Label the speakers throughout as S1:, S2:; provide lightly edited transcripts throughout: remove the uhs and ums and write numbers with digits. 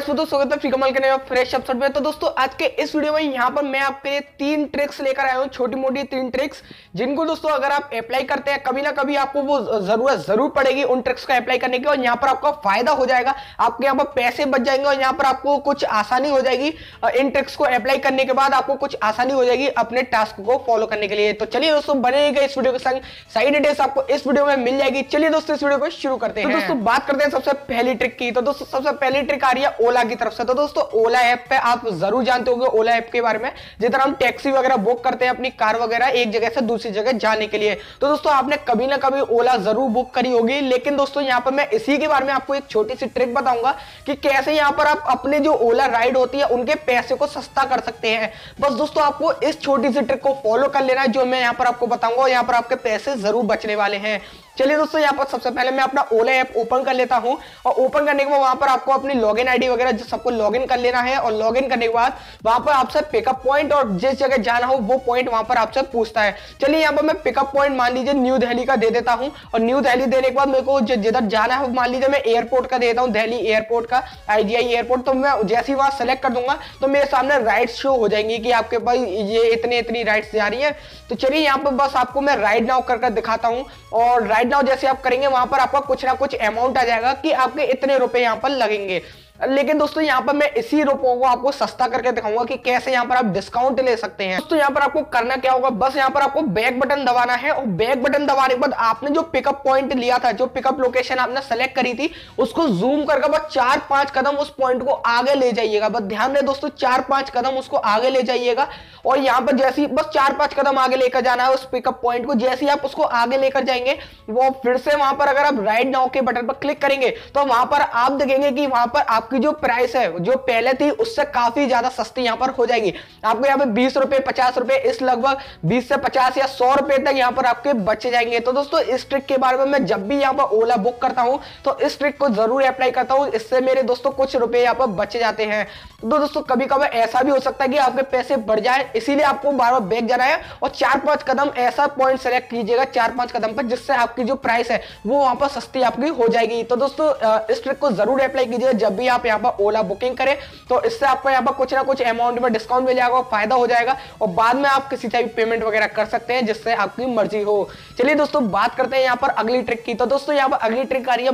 S1: Guys दोस्तों स्वागत है फ्री कमाल के नए फ्रेश एपिसोड में। तो दोस्तों आज के इस वीडियो में यहाँ पर मैं आपके लिए 3 ट्रिक्स लेकर आया हूँ, छोटी मोटी 3 ट्रिक्स, जिनको दोस्तों अगर आप अप्लाई करते हैं कभी ना कभी आपको वो जरूरत जरूर पड़ेगी उन ट्रिक्स को अप्लाई करने की, और यहाँ पर आपका फायदा हो जाएगा, आपके यहाँ पर पैसे बच जाएंगे और यहाँ पर आपको कुछ आसानी हो जाएगी। इन ट्रिक्स को अप्लाई करने के बाद आपको कुछ आसानी हो जाएगी अपने टास्क को फॉलो करने के लिए। तो चलिए दोस्तों बने रहिएगा इस वीडियो के संग, सही डिटेल्स आपको इस वीडियो में मिल जाएगी। चलिए दोस्तों इस वीडियो को शुरू करते हैं। तो दोस्तों बात करते हैं सबसे पहली ट्रिक की। तो दोस्तों सबसे पहली ट्रिक आ रही है ओला की तरफ से। तो दोस्तों ओला ऐप पे आप जरूर जानते होंगे ओला ऐप के बारे में, जिस तरह हम टैक्सी वगैरह बुक करते हैं अपनी कार वगैरह एक जगह से दूसरी जगह जाने के लिए। तो दोस्तों आपने कभी ना कभी ओला जरूर बुक करी होगी, लेकिन दोस्तों यहाँ पर मैं इसी के बारे में आपको एक छोटी सी ट्रिक बताऊंगा कि कैसे यहाँ पर आप अपने जो ओला राइड होती है उनके पैसे को सस्ता कर सकते हैं। बस दोस्तों आपको इस छोटी सी ट्रिक को फॉलो कर लेना है जो मैं यहाँ पर आपको बताऊंगा, और यहाँ पर आपके पैसे जरूर बचने वाले हैं। चलिए दोस्तों यहाँ पर सबसे पहले मैं अपना ओला ऐप ओपन कर लेता हूं, और ओपन करने के बाद वहां पर आपको अपनी लॉगिन आईडी वगैरह सबको लॉगिन कर लेना है, और लॉगिन करने के बाद वहां पर आपसे पिकअप पॉइंट और जिस जगह जाना हो वो पॉइंट वहां पर आपसे पूछता है। चलिए यहाँ पर मैं पिकअप पॉइंट मान लीजिए न्यू दिल्ली का दे देता हूं, और न्यू दिल्ली देने के बाद मेरे को जिधर जाना है मान लीजिए मैं एयरपोर्ट का देता हूँ, दिल्ली एयरपोर्ट का, IGI एयरपोर्ट। तो मैं जैसे ही वहां सेलेक्ट कर दूंगा तो मेरे सामने राइड्स शो हो जाएंगी कि आपके पास ये इतनी राइड्स जा रही है। तो चलिए यहाँ पर बस आपको मैं राइड नाउ कर दिखाता हूँ, और राइड नाउ जैसे आप करेंगे वहां पर आपका कुछ ना कुछ अमाउंट आ जाएगा कि आपके इतने रुपए यहां पर लगेंगे। लेकिन दोस्तों यहाँ पर मैं इसी रुपयों को आपको सस्ता करके दिखाऊंगा कि कैसे यहाँ पर आप डिस्काउंट ले सकते हैं। दोस्तों यहाँ पर आपको करना क्या होगा, बस यहाँ पर आपको बैक बटन दबाना है, और बैक बटन दबाने के बाद आपने जो पिकअप पॉइंट लिया था, जो पिकअप लोकेशन आपने सेलेक्ट करी थी, उसको जूम करके बस 4-5 कदम उस पॉइंट को आगे ले जाइएगा। बस ध्यान दें दोस्तों 4-5 कदम उसको आगे ले जाइएगा, और यहाँ पर जैसे बस 4-5 कदम आगे लेकर जाना है उस पिकअप पॉइंट को। जैसे ही आप उसको आगे लेकर जाएंगे वो फिर से वहां पर अगर आप राइड नाउ के बटन पर क्लिक करेंगे तो वहां पर आप देखेंगे कि वहां पर आपकी जो प्राइस है जो पहले थी उससे काफी ज्यादा सस्ती यहाँ पर हो जाएगी। आपको यहाँ पे 20 रुपए 50 रुपए इस लगभग 20 से 50 या 100 रुपए तक यहाँ पर आपके बचे जाएंगे। तो दोस्तों इस ट्रिक के बारे में मैं जब भी यहाँ पर ओला बुक करता हूँ तो इस ट्रिक को जरूर अप्लाई करता हूँ, इससे मेरे दोस्तों कुछ रुपए यहाँ पर बचे जाते हैं। तो दोस्तों कभी कभी ऐसा भी हो सकता है कि आपके पैसे बढ़ जाए, इसीलिए आपको बार बार बैक जाना है और 4-5 कदम ऐसा पॉइंट सेलेक्ट कीजिएगा 4-5 कदम पर, जिससे आपकी जो प्राइस है वो वहां पर सस्ती आपकी हो जाएगी। तो दोस्तों इस ट्रिक को जरूर अप्लाई कीजिए जब भी आप यहाँ पर ओला बुकिंग करें, तो इससे आपको यहाँ पर कुछ ना कुछ अमाउंट में डिस्काउंट मिल जाएगा, फायदा हो जाएगा, और बाद में आप किसी से भी पेमेंट वगैरह कर सकते हैं जिससे आपकी मर्जी हो। चलिए दोस्तों बात करते हैं यहाँ पर अगली ट्रिक की। तो दोस्तों यहाँ पर अगली ट्रिक आ रही है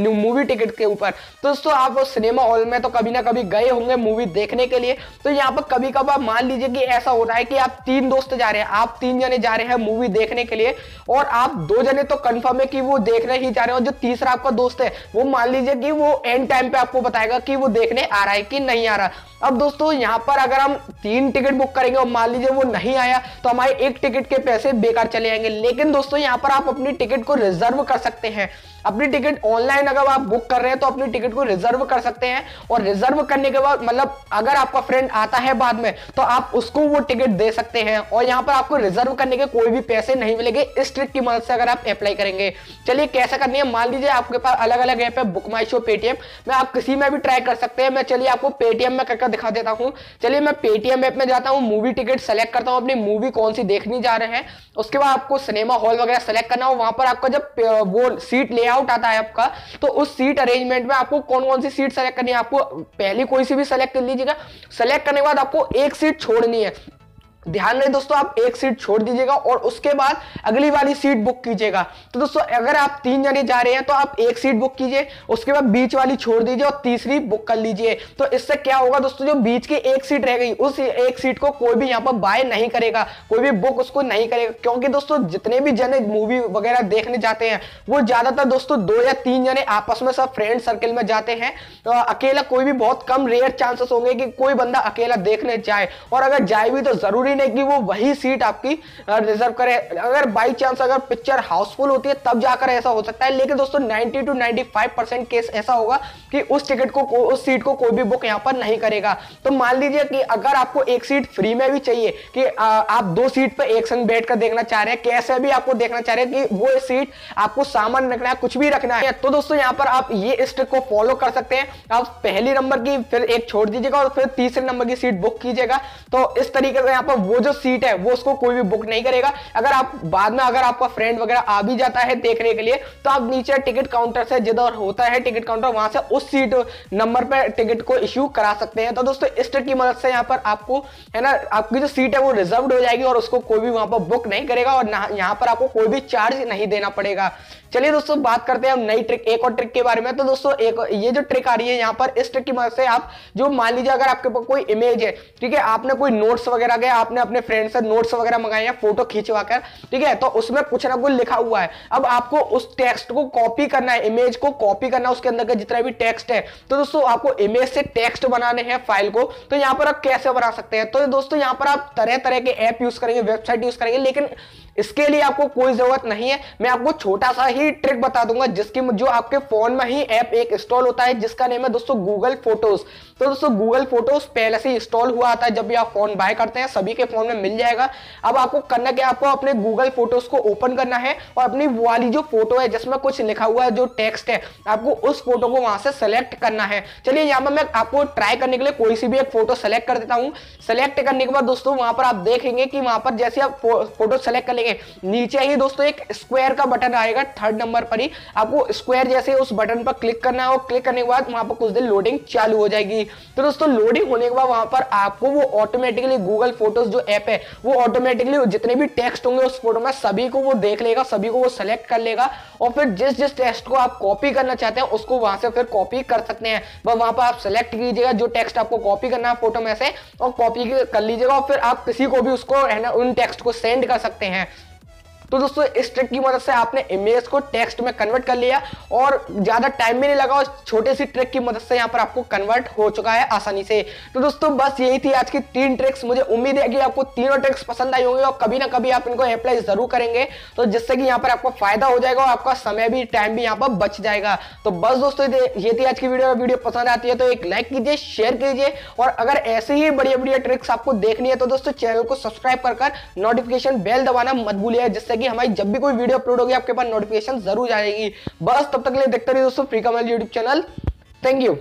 S1: मूवी टिकट के ऊपर। तो दोस्तों आप सिनेमा हॉल में तो कभी ना कभी गए होंगे मूवी देखने के लिए। तो यहाँ पर कभी कभार मान लीजिए कि ऐसा होता है कि आप 3 दोस्त जा रहे हैं, आप 3 जने जा रहे हैं मूवी देखने के लिए, और आप 2 जने तो कंफर्म है कि वो देखने ही जा रहे हैं, और जो तीसरा आपका दोस्त है वो मान लीजिए कि वो एंड टाइम पे आपको बताएगा कि वो देखने आ रहा है कि नहीं आ रहा। अब दोस्तों यहाँ पर अगर हम 3 टिकट बुक करेंगे और मान लीजिए वो नहीं आया तो हमारे एक टिकट के पैसे बेकार चले जाएंगे। लेकिन दोस्तों यहाँ पर आप अपनी टिकट को रिजर्व कर सकते हैं। अपनी टिकट ऑनलाइन अगर आप बुक कर रहे हैं तो अपनी टिकट को रिजर्व कर सकते हैं, और रिजर्व करने के बाद मतलब अगर आपका फ्रेंड आता है बाद में तो आप उसको वो टिकट दे सकते हैं, और यहाँ पर आपको रिजर्व करने के कोई भी पैसे नहीं मिलेंगे इस ट्रिक की मदद से अगर आप अप्लाई करेंगे। चलिए कैसे करनी है, मान लीजिए आपके पास अलग अलग ऐप है, बुक माई शो, पेटीएम में, आप किसी में भी ट्राई कर सकते हैं। मैं चलिए आपको पेटीएम में करके दिखा देता हूँ। चलिए मैं पेटीएम ऐप में जाता हूँ, मूवी टिकट सेलेक्ट करता हूँ, अपनी मूवी कौन सी देखनी जा रहे हैं, उसके बाद आपको सिनेमा हॉल वगैरह सेलेक्ट करना हो। वहां पर आपका जब वो सीट लेआउट आता है आपका, तो उस सीट अरेंजमेंट में आपको कौन कौन सी सीट सेलेक्ट करनी है, आपको पहली कोई सी भी सेलेक्ट कर लीजिएगा। सेलेक्ट करने के बाद आपको एक सीट छोड़नी है। ध्यान रहे दोस्तों आप एक सीट छोड़ दीजिएगा और उसके बाद अगली वाली सीट बुक कीजिएगा। तो दोस्तों अगर आप 3 जने जा रहे हैं तो आप एक सीट बुक कीजिए, उसके बाद बीच वाली छोड़ दीजिए और तीसरी बुक कर लीजिए। तो इससे क्या होगा दोस्तों, जो बीच की एक सीट रह गई उस एक सीट को कोई भी यहाँ पर बाय नहीं करेगा, कोई भी बुक उसको नहीं करेगा, क्योंकि दोस्तों जितने भी जने मूवी वगैरह देखने जाते हैं वो ज्यादातर दोस्तों 2 या 3 जने आपस में सब फ्रेंड सर्कल में जाते हैं। तो अकेला कोई भी बहुत कम रेयर चांसेस होंगे कि कोई बंदा अकेला देखने जाए, और अगर जाए भी तो जरूरी नहीं कि वो वही सीट आपकी रिजर्व करे। अगर बाई चांस अगर पिक्चर हाउसफुल होती है तब जाकर ऐसा हो सकता है, लेकिन दोस्तों 90 to 95% केस ऐसा होगा कि उस टिकट को उस सीट को कोई भी बुक यहां पर नहीं करेगा। तो मान लीजिए कि अगर आपको एक सीट फ्री में भी चाहिए कि आप 2 सीट पर एक संग बैठकर देखना चाह रहे हैं, कैसे भी आपको देखना चाह रहे हैं कि वो सीट आपको सामान रखना है, कुछ भी रखना है, तो दोस्तों यहां पर आप ये इस ट्रिक को फॉलो कर सकते हैं। आप पहली नंबर की फिर एक छोड़ दीजिएगा और फिर तीसरे नंबर की सीट बुक कीजिएगा। तो इस तरीके से यहाँ पर वो जो सीट है वो उसको कोई भी बुक नहीं करेगा। अगर आप बाद में अगर आपका फ्रेंड वगैरह आ भी जाता है देखने के लिए, तो आप नीचे टिकट काउंटर से जिधर होता है टिकट काउंटर, वहां से उस सीट नंबर पे टिकट को इश्यू करा सकते हैं। तो दोस्तों इस ट्रिक की मदद से यहाँ पर आपको है ना, आपकी जो सीट है वो रिजर्व्ड हो जाएगी और उसको कोई भी वहां पर बुक नहीं करेगा और यहाँ पर आपको कोई भी चार्ज नहीं देना पड़ेगा। चलिए दोस्तों बात करते हैं हम नई ट्रिक, एक और ट्रिक के बारे में। तो दोस्तों एक ये जो ट्रिक आ रही है यहाँ पर, इस ट्रिक की मदद से आप जो मान लीजिए अगर आपके पास कोई इमेज है, ठीक है, आपने कोई नोट्स वगैरह गए, आपने अपने फ्रेंड से नोट्स वगैरह मंगाए हैं फोटो खींचवा कर, ठीक है, तो उसमें कुछ ना कुछ लिखा हुआ है। अब आपको उस टेक्स्ट को कॉपी करना है, इमेज को कॉपी करना है, उसके अंदर का जितना भी टेक्स्ट है। तो दोस्तों आपको इमेज से टेक्स्ट बनाने हैं फाइल को, तो यहाँ पर आप कैसे बना सकते हैं? तो दोस्तों यहाँ पर आप तरह तरह के ऐप यूज करेंगे, वेबसाइट यूज करेंगे, लेकिन इसके लिए आपको कोई जरूरत नहीं है। मैं आपको छोटा सा ही ट्रिक बता दूंगा जिसकी जो आपके फोन में ही ऐप एक इंस्टॉल होता है, जिसका नेम है दोस्तों गूगल फोटोज। तो दोस्तों गूगल फोटोज पहले से इंस्टॉल हुआ आता है, जब भी आप फोन बाय करते हैं सभी के फोन में मिल जाएगा। अब आपको करना क्या, आपको अपने गूगल फोटोज को ओपन करना है और अपनी वाली जो फोटो है जिसमें कुछ लिखा हुआ है, जो टेक्स्ट है, आपको उस फोटो को वहां से सेलेक्ट करना है। चलिए यहाँ पर मैं आपको ट्राई करने के लिए कोई सी भी एक फोटो सेलेक्ट कर देता हूँ। सेलेक्ट करने के बाद दोस्तों वहां पर आप देखेंगे कि वहां पर जैसे आप फोटो सेलेक्ट कर लेंगे, नीचे ही दोस्तों एक स्क्वायर का बटन आएगा, थर्ड नंबर पर ही आपको स्क्वायर जैसे उस बटन पर क्लिक करना है और क्लिक करने के बाद वहां पर कुछ देर लोडिंग चालू हो जाएगी। तो दोस्तों लोडिंग होने के बाद वहां पर आपको वो ऑटोमेटिकली गूगल फोटोज जो ऐप है वो ऑटोमेटिकली जितने भी टेक्स्ट होंगे उस फोटो में सभी को वो देख लेगा, सभी को वो सेलेक्ट कर लेगा और फिर जिस जिस टेक्स्ट को आप कॉपी करना चाहते हैं उसको वहां से फिर कॉपी कर सकते हैं। वहां पर आप सेलेक्ट कीजिएगा जो टेक्स्ट आपको कॉपी करना है फोटो में से और कॉपी कर लीजिएगा और फिर आप किसी को भी उसको है ना उन टेक्स्ट को सेंड कर सकते हैं। तो दोस्तों इस ट्रिक की मदद से आपने इमेज को टेक्स्ट में कन्वर्ट कर लिया और ज्यादा टाइम भी नहीं लगा और छोटे सी ट्रिक की मदद से यहाँ पर आपको कन्वर्ट हो चुका है आसानी से। तो दोस्तों बस यही थी आज की 3 ट्रिक्स। मुझे उम्मीद है कि आपको तीनों ट्रिक्स पसंद आई होंगी और कभी ना कभी आप इनको अप्लाई जरूर करेंगे, तो जिससे कि यहाँ पर आपको फायदा हो जाएगा और आपका समय भी टाइम भी यहाँ पर बच जाएगा। तो बस दोस्तों ये थी आज की वीडियो पसंद आती है तो एक लाइक कीजिए, शेयर कीजिए और अगर ऐसे ही बढ़िया बढ़िया ट्रिक्स आपको देखनी है तो दोस्तों चैनल को सब्सक्राइब कर नोटिफिकेशन बेल दबाना मत भूलिए, जिससे कि हमारी जब भी कोई वीडियो अपलोड होगी आपके पास नोटिफिकेशन जरूर जाएगी। बस तब तक के लिए देखते रहिए दोस्तों फ्री का यूट्यूब चैनल। Thank you.